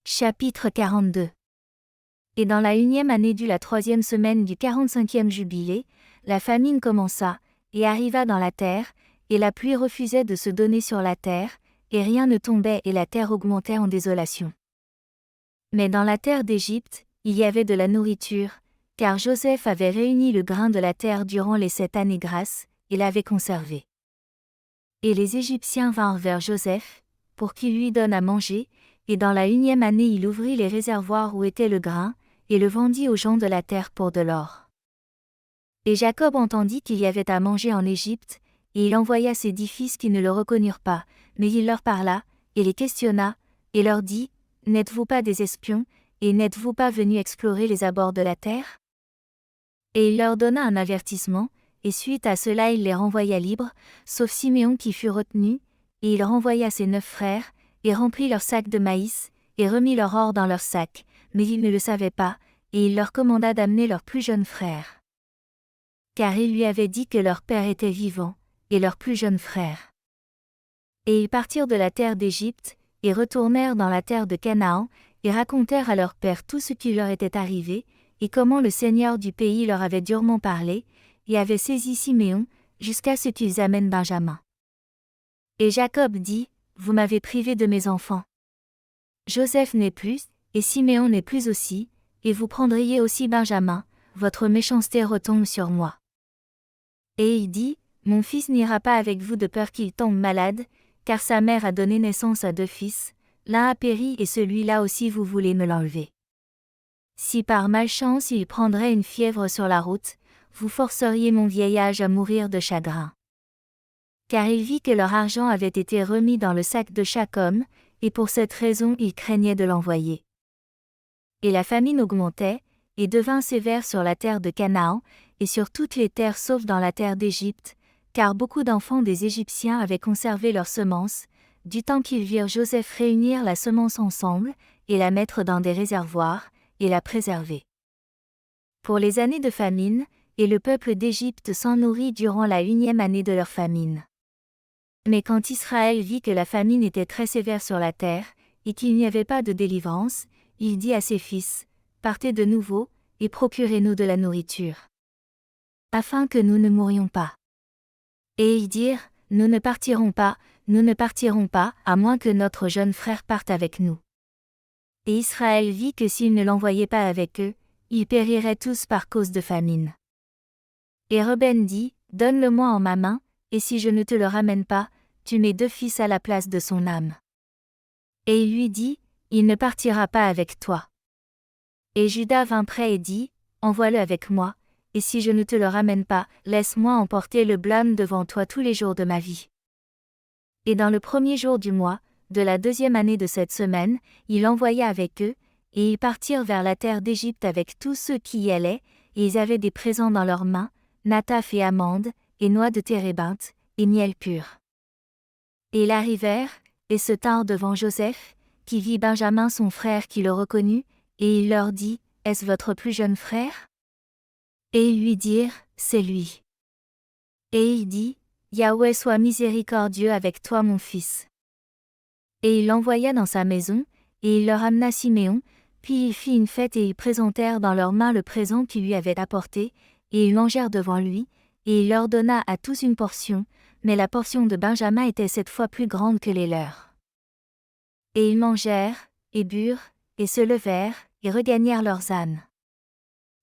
Chapitre 42. Et dans la 1e année du la 3e semaine du 45e jubilé, la famine commença, et arriva dans la terre, et la pluie refusait de se donner sur la terre, et rien ne tombait et la terre augmentait en désolation. Mais dans la terre d'Égypte, il y avait de la nourriture, car Joseph avait réuni le grain de la terre durant les 7 années grasses, et l'avait conservé. Et les Égyptiens vinrent vers Joseph, pour qu'il lui donne à manger, et dans la 1e année il ouvrit les réservoirs où était le grain, et le vendit aux gens de la terre pour de l'or. Et Jacob entendit qu'il y avait à manger en Égypte, et il envoya ses 10 fils qui ne le reconnurent pas, mais il leur parla, et les questionna, et leur dit, « N'êtes-vous pas des espions, et n'êtes-vous pas venus explorer les abords de la terre ?» Et il leur donna un avertissement, et suite à cela il les renvoya libres, sauf Siméon qui fut retenu, et il renvoya ses 9 frères, et remplit leurs sacs de maïs, et remit leur or dans leurs sacs, mais ils ne le savaient pas, et il leur commanda d'amener leur plus jeune frère. Car il lui avait dit que leur père était vivant, et leur plus jeune frère. Et ils partirent de la terre d'Égypte, et retournèrent dans la terre de Canaan, et racontèrent à leur père tout ce qui leur était arrivé, et comment le Seigneur du pays leur avait durement parlé, et avait saisi Siméon, jusqu'à ce qu'ils amènent Benjamin. Et Jacob dit, « Vous m'avez privé de mes enfants. Joseph n'est plus, et Siméon n'est plus aussi, et vous prendriez aussi Benjamin, votre méchanceté retombe sur moi. » Et il dit, « Mon fils n'ira pas avec vous de peur qu'il tombe malade, car sa mère a donné naissance à 2 fils, l'un a péri et celui-là aussi vous voulez me l'enlever. Si par malchance il prendrait une fièvre sur la route, vous forceriez mon vieil âge à mourir de chagrin. » Car il vit que leur argent avait été remis dans le sac de chaque homme, et pour cette raison il craignait de l'envoyer. Et la famine augmentait, et devint sévère sur la terre de Canaan, et sur toutes les terres sauf dans la terre d'Égypte, car beaucoup d'enfants des Égyptiens avaient conservé leur semence, du temps qu'ils virent Joseph réunir la semence ensemble, et la mettre dans des réservoirs, et la préserver. Pour les années de famine, et le peuple d'Égypte s'en nourrit durant la 1e année de leur famine. Mais quand Israël vit que la famine était très sévère sur la terre, et qu'il n'y avait pas de délivrance, il dit à ses fils, « Partez de nouveau, et procurez-nous de la nourriture. Afin que nous ne mourions pas. » Et ils dirent, « Nous ne partirons pas, à moins que notre jeune frère parte avec nous. » Et Israël vit que s'ils ne l'envoyaient pas avec eux, ils périraient tous par cause de famine. Et Ruben dit, « Donne-le-moi en ma main, et si je ne te le ramène pas, tu mets 2 fils à la place de son âme. » Et il lui dit, « Il ne partira pas avec toi. » Et Juda vint près et dit, « Envoie-le avec moi, et si je ne te le ramène pas, laisse-moi emporter le blâme devant toi tous les jours de ma vie. » Et dans le 1er jour du mois, de la 2e année de cette semaine, il envoya avec eux, et ils partirent vers la terre d'Égypte avec tous ceux qui y allaient, et ils avaient des présents dans leurs mains, nataf et amandes, et noix de térébinthe, et miel pur. Et ils arrivèrent, et se tinrent devant Joseph, qui vit Benjamin son frère qui le reconnut, et il leur dit, « Est-ce votre plus jeune frère ?» Et ils lui dirent, « C'est lui. » Et il dit, « Yahweh soit miséricordieux avec toi mon fils. » Et il l'envoya dans sa maison, et il leur amena Siméon, puis il fit une fête et ils présentèrent dans leurs mains le présent qu'il lui avait apporté, et ils mangèrent devant lui, et il leur donna à tous une portion, mais la portion de Benjamin était 7 fois plus grande que les leurs. Et ils mangèrent, et burent, et se levèrent, et regagnèrent leurs ânes.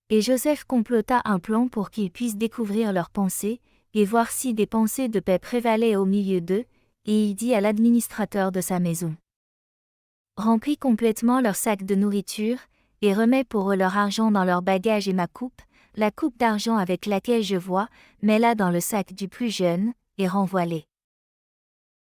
Et Joseph complota un plan pour qu'ils puissent découvrir leurs pensées, et voir si des pensées de paix prévalaient au milieu d'eux, et il dit à l'administrateur de sa maison, « Remplis complètement leurs sacs de nourriture, et remets pour eux leur argent dans leur bagage et ma coupe, la coupe d'argent avec laquelle je vois, mets-la dans le sac du plus jeune, et renvoie-les. »